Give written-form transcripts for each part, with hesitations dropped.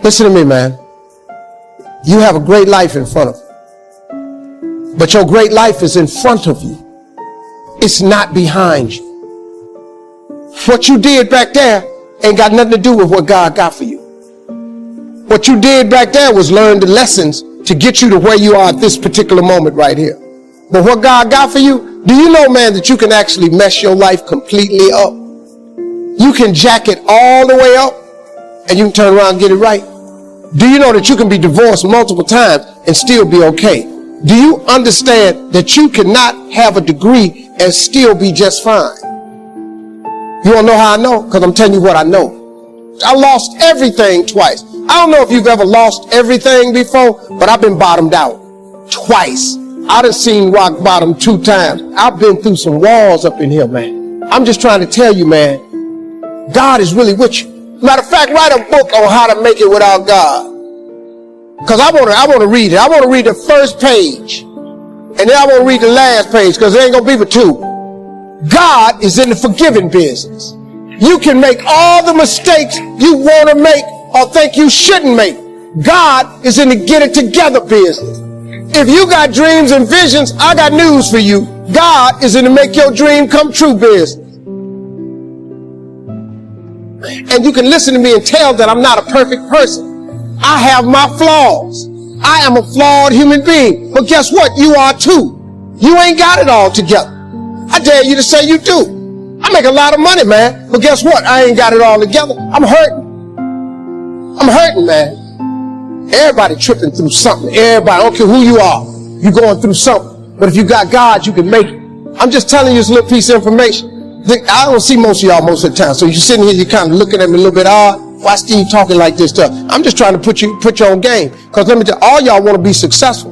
Listen to me, man. You have a great life in front of you. But your great life is in front of you. It's not behind you. What you did back there ain't got nothing to do with what God got for you. What you did back there was learn the lessons to get you to where you are at this particular moment right here. But what God got for you, do you know, man, that you can actually mess your life completely up? You can jack it all the way up and you can turn around and get it right. Do you know that you can be divorced multiple times and still be okay? Do you understand that you cannot have a degree and still be just fine? You want to know how I know? Because I'm telling you what I know. I lost everything twice. I don't know if you've ever lost everything before, but I've been bottomed out twice. I done seen rock bottom 2 times. I've been through some walls up in here, man. I'm just trying to tell you, man, God is really with you. Matter of fact, write a book on how to make it without God. Because I want to read it. I want to read the first page. And then I want to read the last page because there ain't going to be but 2. God is in the forgiving business. You can make all the mistakes you want to make or think you shouldn't make. God is in the get it together business. If you got dreams and visions, I got news for you. God is in the make your dream come true business. And you can listen to me and tell that I'm not a perfect person. I have my flaws. I am a flawed human being. But guess what? You are too. You ain't got it all together. I dare you to say you do. I make a lot of money, man. But guess what? I ain't got it all together. I'm hurting, man. Everybody tripping through something. Everybody, I don't care who you are. You're going through something. But if you got God, you can make it. I'm just telling you this little piece of information. I don't see most of y'all most of the time. So you're sitting here, you're kind of looking at me a little bit odd. Why Steve talking like this stuff? I'm just trying to put you on game. Because let me tell you, all y'all want to be successful.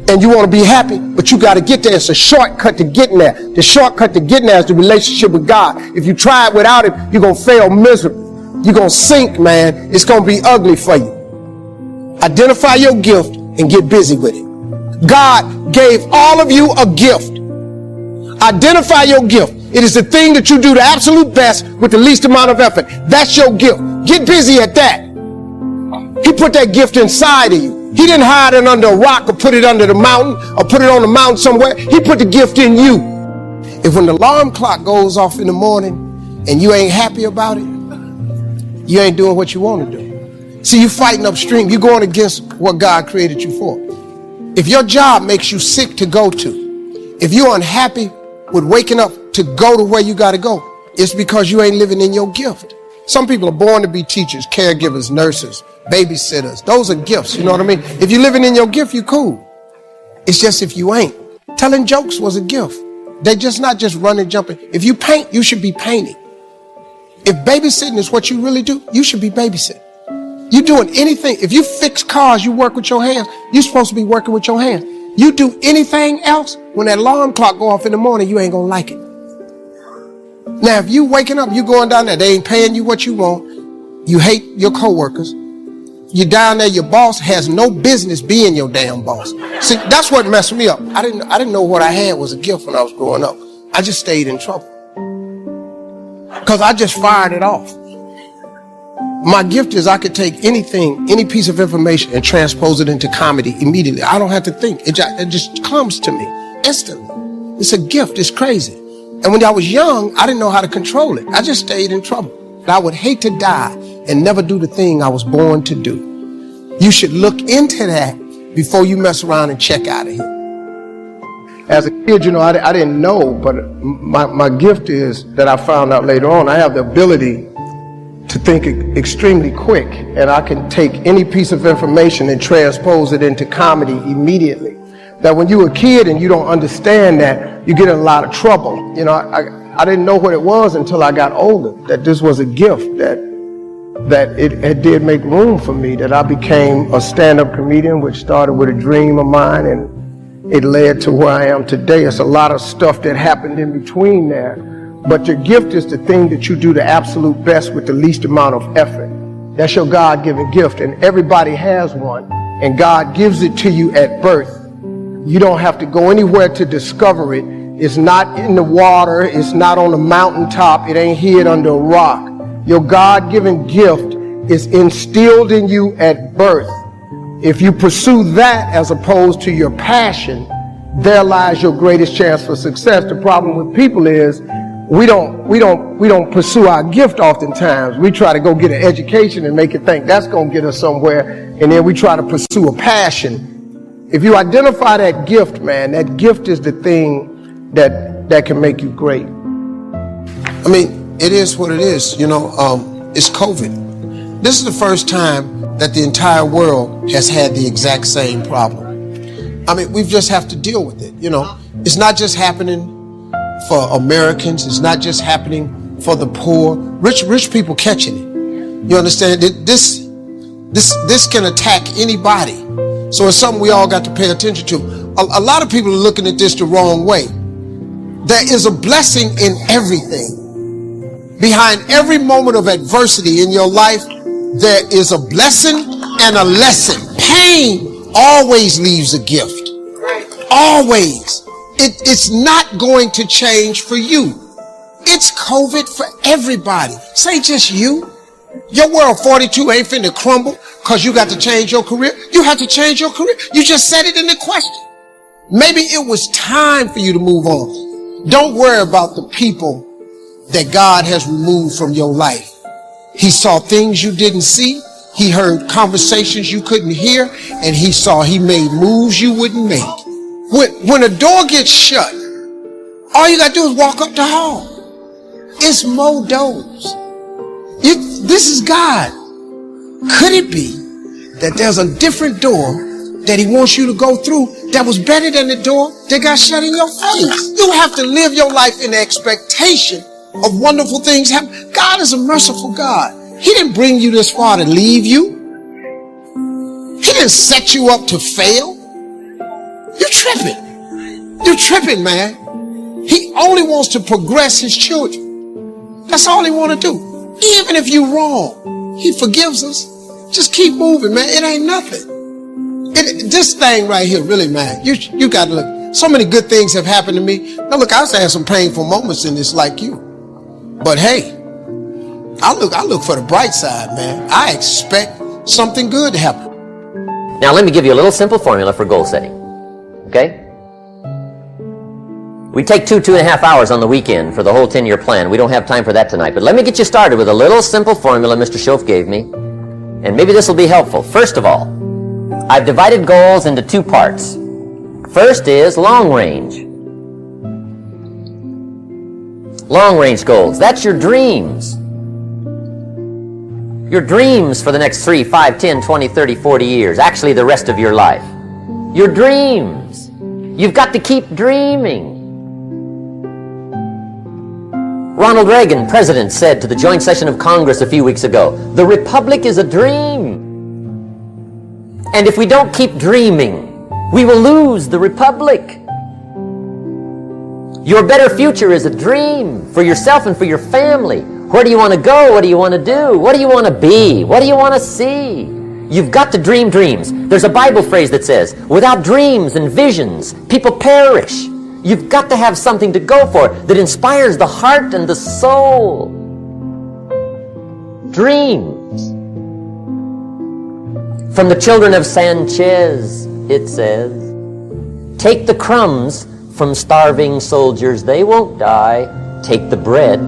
And you want to be happy, but you got to get there. It's a shortcut to getting there. The shortcut to getting there is the relationship with God. If you try it without it, you're going to fail miserably. You're going to sink, man. It's going to be ugly for you. Identify your gift and get busy with it. God gave all of you a gift. Identify your gift. It is the thing that you do the absolute best with the least amount of effort. That's your gift. Get busy at that. He put that gift inside of you. He didn't hide it under a rock or put it under the mountain or put it on the mountain somewhere. He put the gift in you. If when the alarm clock goes off in the morning and you ain't happy about it, you ain't doing what you want to do. See, you fighting upstream. You're going against what God created you for. If your job makes you sick to go to, if you're unhappy with waking up to go to where you got to go, it's because you ain't living in your gift. Some people are born to be teachers, caregivers, nurses, babysitters. Those are gifts, you know what I mean? If you're living in your gift, you cool. It's just if you ain't. Telling jokes was a gift. They're just not just running, jumping. If you paint, you should be painting. If babysitting is what you really do, you should be babysitting. You doing anything. If you fix cars, you work with your hands. You're supposed to be working with your hands. You do anything else, when that alarm clock go off in the morning, you ain't gonna like it. Now, if you waking up, you going down there, they ain't paying you what you want. You hate your coworkers. You're down there, your boss has no business being your damn boss. See, that's what messed me up. I didn't know what I had was a gift when I was growing up. I just stayed in trouble. Because I just fired it off. My gift is I could take anything, any piece of information and transpose it into comedy immediately. I don't have to think. It just comes to me instantly. It's a gift. It's crazy. And when I was young, I didn't know how to control it. I just stayed in trouble. I would hate to die and never do the thing I was born to do. You should look into that before you mess around and check out of here. As a kid, you know, I didn't know, but my gift is that I found out later on. I have the ability to think extremely quick, and I can take any piece of information and transpose it into comedy immediately. That when you're a kid and you don't understand that, you get in a lot of trouble. You know, I didn't know what it was until I got older, that this was a gift, that it did make room for me, that I became a stand-up comedian, which started with a dream of mine, and it led to where I am today. It's a lot of stuff that happened in between there. But your gift is the thing that you do the absolute best with the least amount of effort. That's your God-given gift, and everybody has one, and God gives it to you at birth. You don't have to go anywhere to discover it. It's not in the water. It's not on the mountaintop. It ain't hid under a rock. Your God-given gift is instilled in you at birth. If you pursue that as opposed to your passion, there lies your greatest chance for success. The problem with people is we don't pursue our gift oftentimes. We try to go get an education and make it think that's going to get us somewhere, and then we try to pursue a passion. If you identify that gift, man, that gift is the thing that can make you great. I mean, it is what it is. You know, it's COVID. This is the first time that the entire world has had the exact same problem. I mean, we just have to deal with it. You know, it's not just happening for Americans. It's not just happening for the poor. Rich people catching it. You understand? This can attack anybody. So it's something we all got to pay attention to. A lot of people are looking at this the wrong way. There is a blessing in everything. Behind every moment of adversity in your life, there is a blessing and a lesson. Pain always leaves a gift. Always. It's not going to change for you. It's COVID for everybody. This ain't just you. Your world 42 ain't finna crumble because you got to change your career. You have to change your career. You just said it in the question. Maybe it was time for you to move on. Don't worry about the people that God has removed from your life. He saw things you didn't see. He heard conversations you couldn't hear, and he made moves you wouldn't make. When a door gets shut, all you got to do is walk up the hall. It's more doors. This is God. Could it be that there's a different door that he wants you to go through that was better than the door that got shut in your face? You have to live your life in the expectation of wonderful things happen. God is a merciful God. He didn't bring you this far to leave you. He didn't set you up to fail. You're tripping. You're tripping, man. He only wants to progress his children. That's all he wants to do. Even if you're wrong, he forgives us. Just keep moving, man. It ain't nothing. This thing right here, really, man, you got to look. So many good things have happened to me. Now, look, I've had some painful moments in this like you. But hey, I look for the bright side, man. I expect something good to happen. Now, let me give you a little simple formula for goal setting. Okay? We take 2.5 hours on the weekend for the whole 10-year plan. We don't have time for that tonight. But let me get you started with a little simple formula Mr. Schoaf gave me. And maybe this will be helpful. First of all, I've divided goals into 2 parts. First is long range. Long range goals. That's your dreams. Your dreams for the next 3, 5, 10, 20, 30, 40 years. Actually, the rest of your life. Your dreams. You've got to keep dreaming. Ronald Reagan, president, said to the joint session of Congress a few weeks ago, "The Republic is a dream. And if we don't keep dreaming, we will lose the Republic." Your better future is a dream for yourself and for your family. Where do you want to go? What do you want to do? What do you want to be? What do you want to see? You've got to dream dreams. There's a Bible phrase that says, without dreams and visions, people perish. You've got to have something to go for that inspires the heart and the soul. Dreams. From the children of Sanchez, it says, take the crumbs from starving soldiers, they won't die. Take the bread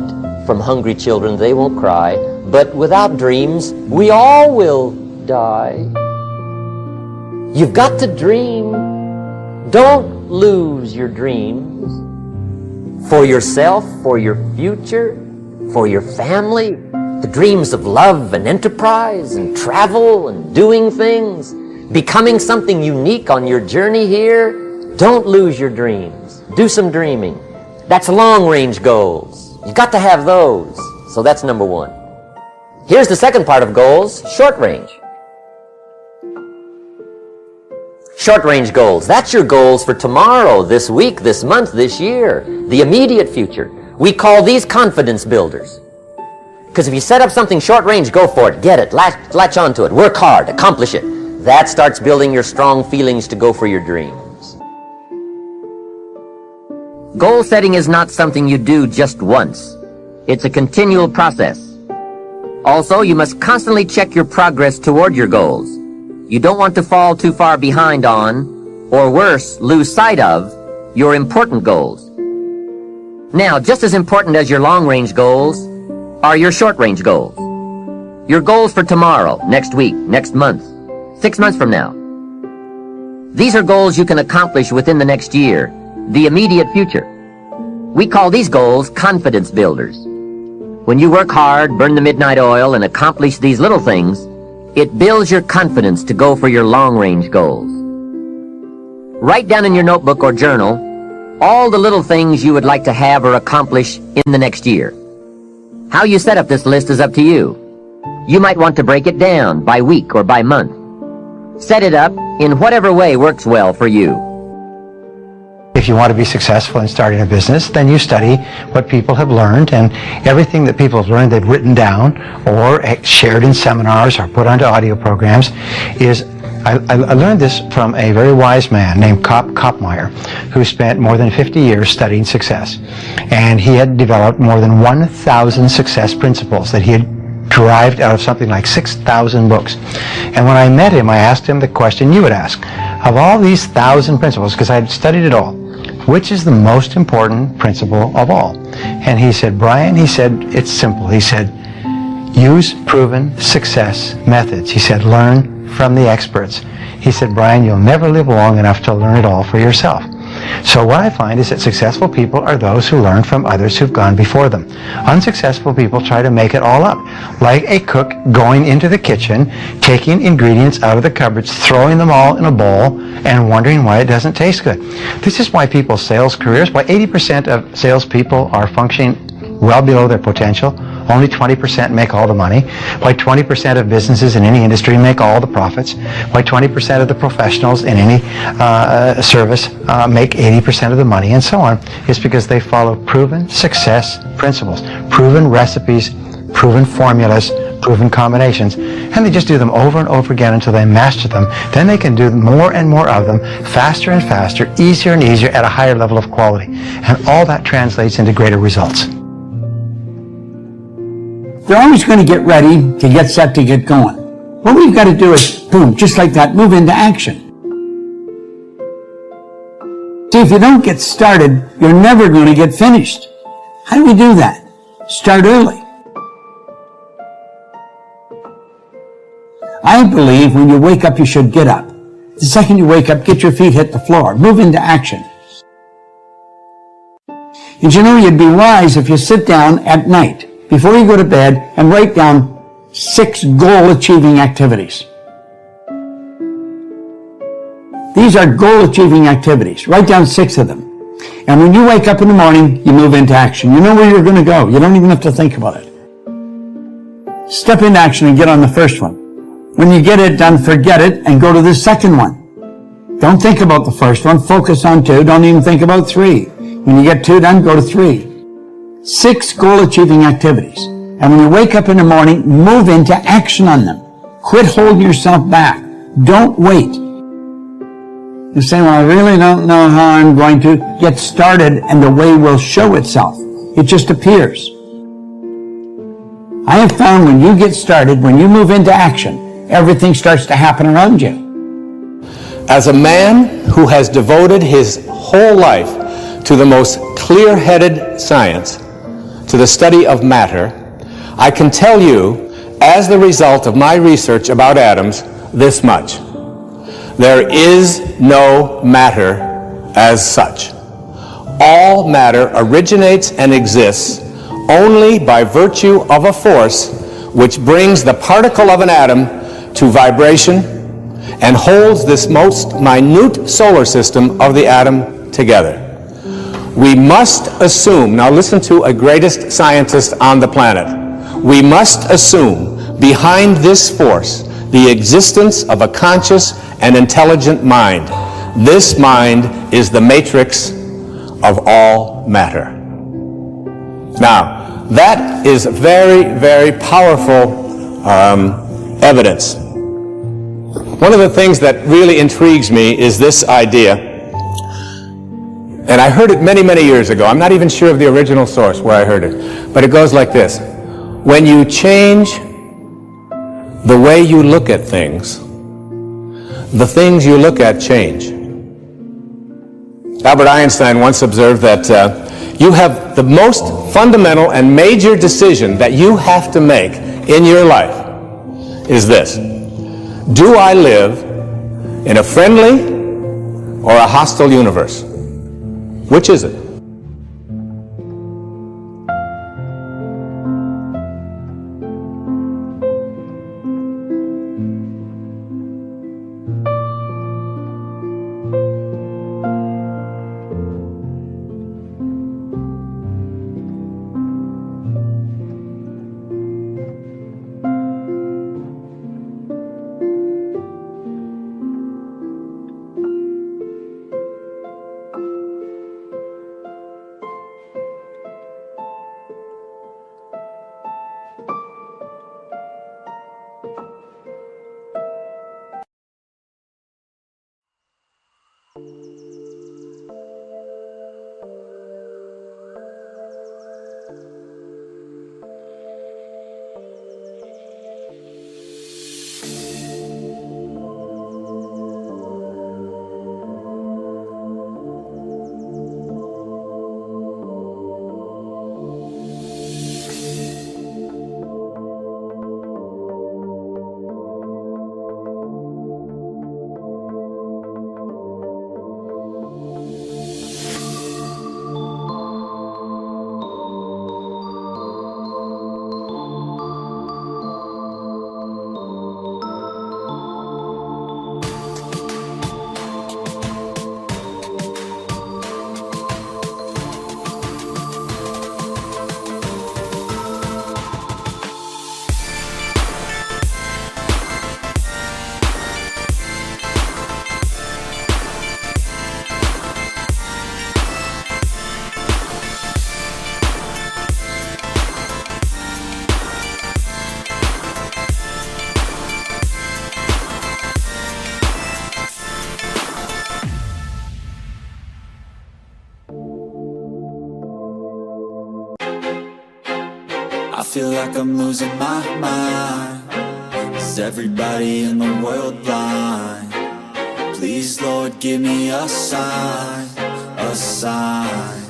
from hungry children, they won't cry. But without dreams, we all will die. You've got to dream. Don't lose your dreams. For yourself, for your future, for your family. The dreams of love and enterprise and travel and doing things. Becoming something unique on your journey here. Don't lose your dreams. Do some dreaming. That's long-range goals. You've got to have those. So that's number 1. Here's the second part of goals, short range. Short-range goals. That's your goals for tomorrow, this week, this month, this year. The immediate future. We call these confidence builders. Because if you set up something short-range, go for it. Get it. Latch onto it. Work hard. Accomplish it. That starts building your strong feelings to go for your dreams. Goal setting is not something you do just once. It's a continual process. Also, you must constantly check your progress toward your goals. You don't want to fall too far behind on, or worse, lose sight of, your important goals. Now, just as important as your long-range goals are your short-range goals. Your goals for tomorrow, next week, next month, 6 months from now. These are goals you can accomplish within the next year, the immediate future. We call these goals confidence builders. When you work hard, burn the midnight oil, and accomplish these little things, it builds your confidence to go for your long-range goals. Write down in your notebook or journal all the little things you would like to have or accomplish in the next year. How you set up this list is up to you. You might want to break it down by week or by month. Set it up in whatever way works well for you. If you want to be successful in starting a business, then you study what people have learned, and everything that people have learned they've written down or shared in seminars or put onto audio programs is I learned this from a very wise man named Kopmeyer, who spent more than 50 years studying success. And he had developed more than 1,000 success principles that he had derived out of something like 6,000 books. And when I met him, I asked him the question you would ask. Of all these 1,000 principles, because I had studied it all, which is the most important principle of all? And he said, Brian, he said, it's simple. He said, use proven success methods. He said, learn from the experts. He said, Brian, you'll never live long enough to learn it all for yourself. So what I find is that successful people are those who learn from others who've gone before them. Unsuccessful people try to make it all up, like a cook going into the kitchen, taking ingredients out of the cupboards, throwing them all in a bowl, and wondering why it doesn't taste good. This is why people's sales careers, why 80% of salespeople are functioning well below their potential. Only 20% make all the money. Why 20% of businesses in any industry make all the profits. Why 20% of the professionals in any service make 80% of the money, and so on. It's because they follow proven success principles, proven recipes, proven formulas, proven combinations, and they just do them over and over again until they master them. Then they can do more and more of them, faster and faster, easier and easier, at a higher level of quality. And all that translates into greater results. They're always going to get ready, to get set, to get going. What we've got to do is, boom, just like that, move into action. See, if you don't get started, you're never going to get finished. How do we do that? Start early. I believe when you wake up, you should get up. The second you wake up, get your feet hit the floor. Move into action. And you know, you'd be wise if you sit down at night before you go to bed and write down 6 goal-achieving activities. These are goal-achieving activities. Write down 6 of them. And when you wake up in the morning, you move into action. You know where you're going to go. You don't even have to think about it. Step into action and get on the first one. When you get it done, forget it and go to the second one. Don't think about the first one. Focus on 2. Don't even think about 3. When you get 2 done, go to 3. 6 goal-achieving activities. And when you wake up in the morning, move into action on them. Quit holding yourself back. Don't wait. You say, well, I really don't know how I'm going to get started, and the way will show itself. It just appears. I have found when you get started, when you move into action, everything starts to happen around you. As a man who has devoted his whole life to the most clear-headed science, to the study of matter, I can tell you, as the result of my research about atoms, this much. There is no matter as such. All matter originates and exists only by virtue of a force which brings the particle of an atom to vibration and holds this most minute solar system of the atom together. We must assume, now listen to a greatest scientist on the planet, we must assume behind this force the existence of a conscious and intelligent mind. This mind is the matrix of all matter. Now, that is very, very powerful evidence. One of the things that really intrigues me is this idea. And I heard it many, many years ago. I'm not even sure of the original source where I heard it. But it goes like this. When you change the way you look at things, the things you look at change. Albert Einstein once observed that you have the most fundamental and major decision that you have to make in your life is this: do I live in a friendly or a hostile universe? Which is it? I feel like I'm losing my mind. Is everybody in the world blind? Please, Lord, give me a sign, a sign.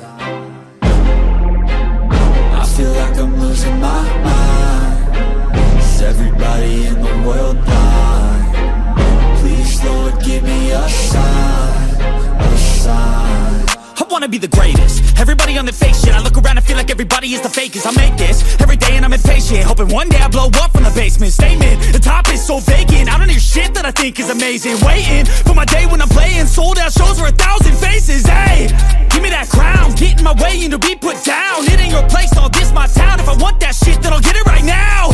I feel like I'm losing my mind. Is everybody in the world blind? Please, Lord, give me a sign, a sign. I wanna be the greatest. Everybody on the fake shit. I look around and feel like everybody is the fakest. I make this every day and I'm impatient, hoping one day I blow up from the basement. Statement, the top is so vacant. I don't hear shit that I think is amazing. Waiting for my day when I'm playing sold out shows for 1,000 faces. Hey, give me that crown, get in my way and to be put down. It ain't your place, all this my town. If I want that shit, then I'll get it right now.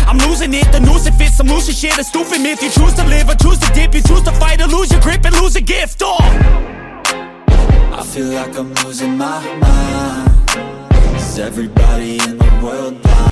I'm losing it, the noose it fits. I'm losing shit, a stupid myth. You choose to live or choose to dip. You choose to fight or lose your grip and lose a gift. I feel like I'm losing my mind. Is everybody in the world blind?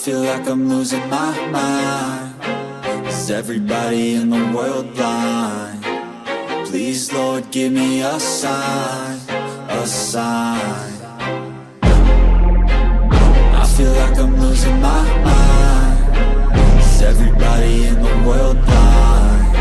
feel like I'm losing my mind. Is everybody in the world blind? Please, Lord, give me a sign, a sign. I feel like I'm losing my mind. Is everybody in the world blind?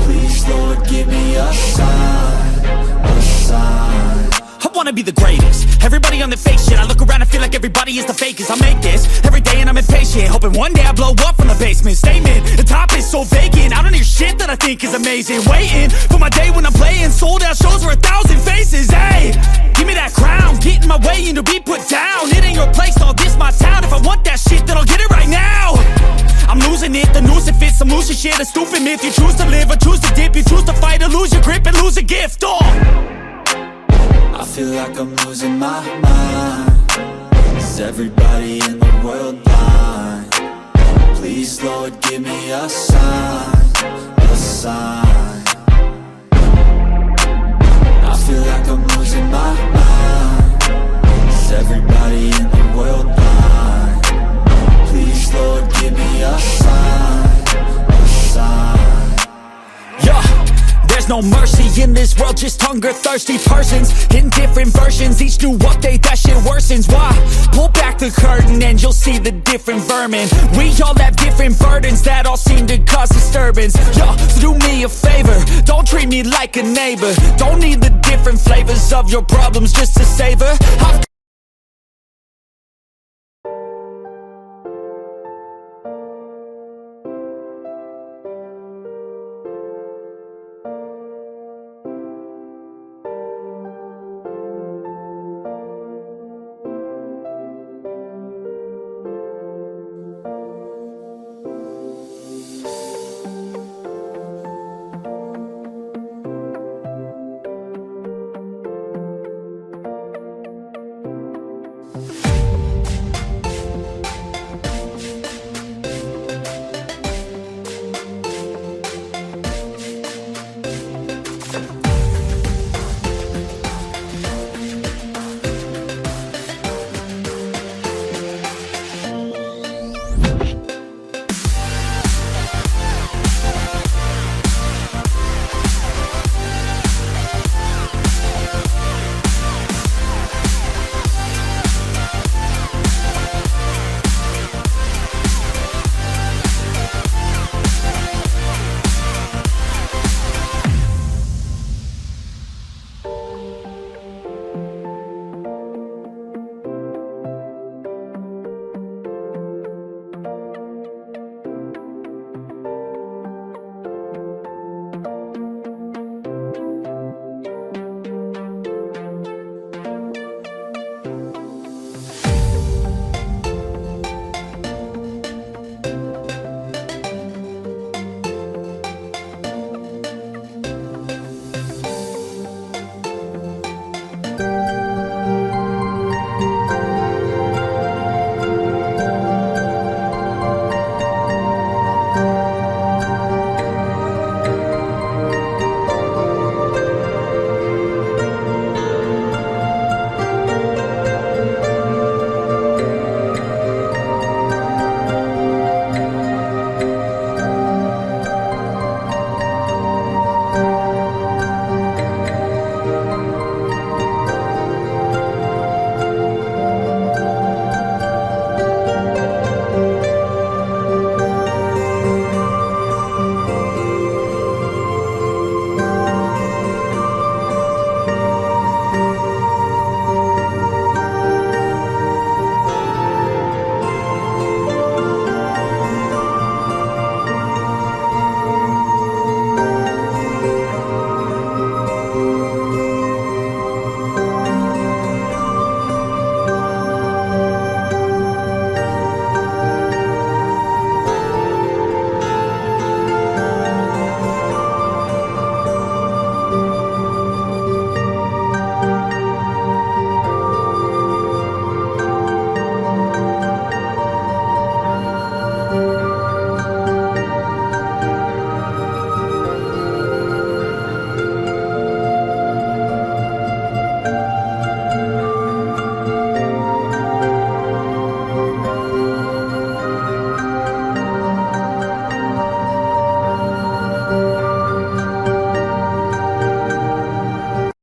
Please, Lord, give me a sign, a sign. I wanna be the greatest. Everybody on the fake shit. I look around and feel like everybody is the fakest. I make this every day and I'm impatient, hoping one day I blow up from the basement. Statement, the top is so vacant. I don't hear shit that I think is amazing. Waiting for my day when I'm playing sold out shows for 1,000 faces. Hey, give me that crown, get in my way and to be put down. It ain't your place, no, this my town. If I want that shit, then I'll get it right now. I'm losing it, the noose it fits, I'm losing shit. A stupid myth, you choose to live or choose to dip. You choose to fight or lose your grip and lose a gift. I feel like I'm losing my mind. Is everybody in the world blind? Please, Lord, give me a sign, a sign. I feel like I'm losing my mind. Is everybody in the world blind? Please, Lord, give me a sign, a sign. Yeah. There's no mercy in this world, just hunger-thirsty persons in different versions. Each new update, that shit worsens. Why? Pull back the curtain and you'll see the different vermin. We all have different burdens that all seem to cause disturbance. Yo, so do me a favor, don't treat me like a neighbor. Don't need the different flavors of your problems just to savor.